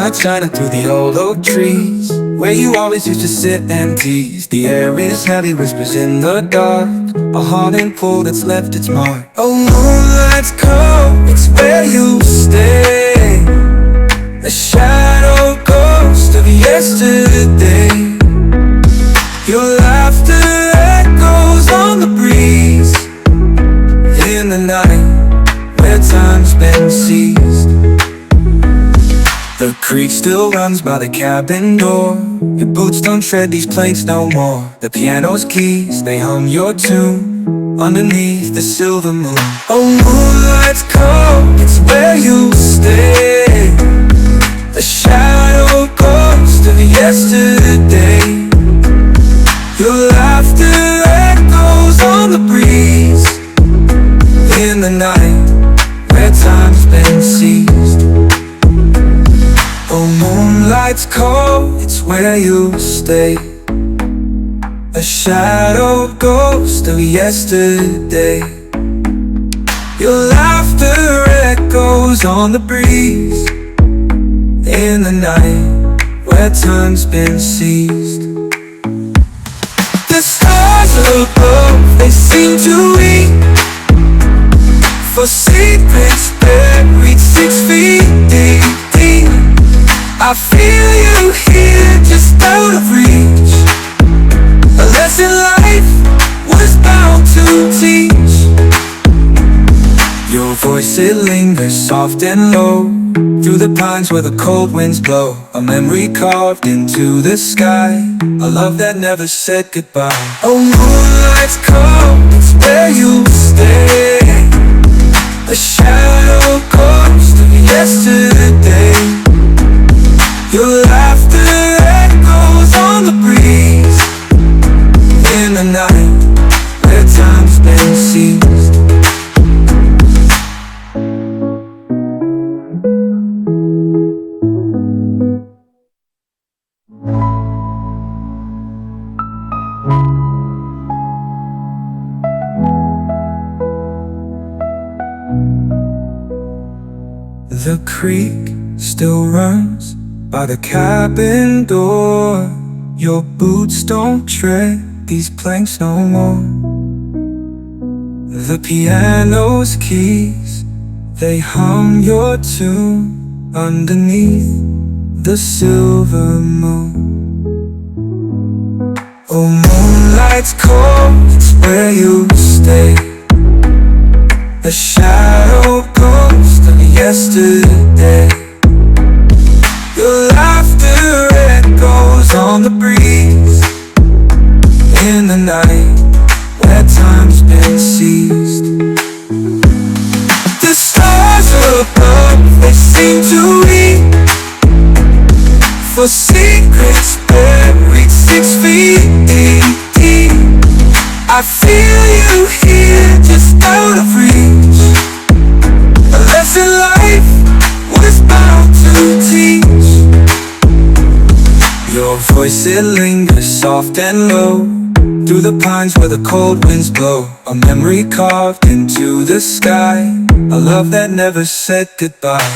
sunlight shining through the old oak trees, where you always used to sit and tease. The air is heavy, whispers in the dark, a haunting pool that's left its mark. Oh, moonlight's cold, it's where you stay, a shadow ghost of yesterday. Your laughter echoes on the breeze, in the night where time's been seized. The creek still runs by the cabin door, your boots don't tread these planks no more. The piano's keys, they hum your tune, underneath the silver moon. Oh, moonlight's cold, it's where you stay, a shadow ghost of yesterday. Your laughter echoes on the breeze, in the night where time's been seized. Oh, moonlight's cold, it's where you stay, a shadow ghost of yesterday. Your laughter echoes on the breeze, in the night where time's been seized. The stars above, they seem to weep for secrets buried 6 feet deep. I feel you here, just out of reach, a lesson life was bound to teach. Your voice, it lingers soft and low, through the pines where the cold winds blow. A memory carved into the sky, a love that never said goodbye. Oh, moonlight's cold, it's where you stay, a shadow ghost of yesterday. Your laughter echoes on the breeze, in the night where time's been seized. The creek still runs by the cabin door, your boots don't tread these planks no more. The piano's keys, they hum your tune, underneath the silver moon. Oh, moonlight's cold, it's where you stay, a shadow ghost of yesterday. Your laughter echoes on the breeze, in the night where time's been seized. The stars above, they seem to weep for secrets buried 6 feet deep. I feel you here, just out of reach, a lesson life was bound to teach. Your voice, it lingers soft and low, through the pines where the cold winds blow. A memory carved into the sky, a love that never said goodbye.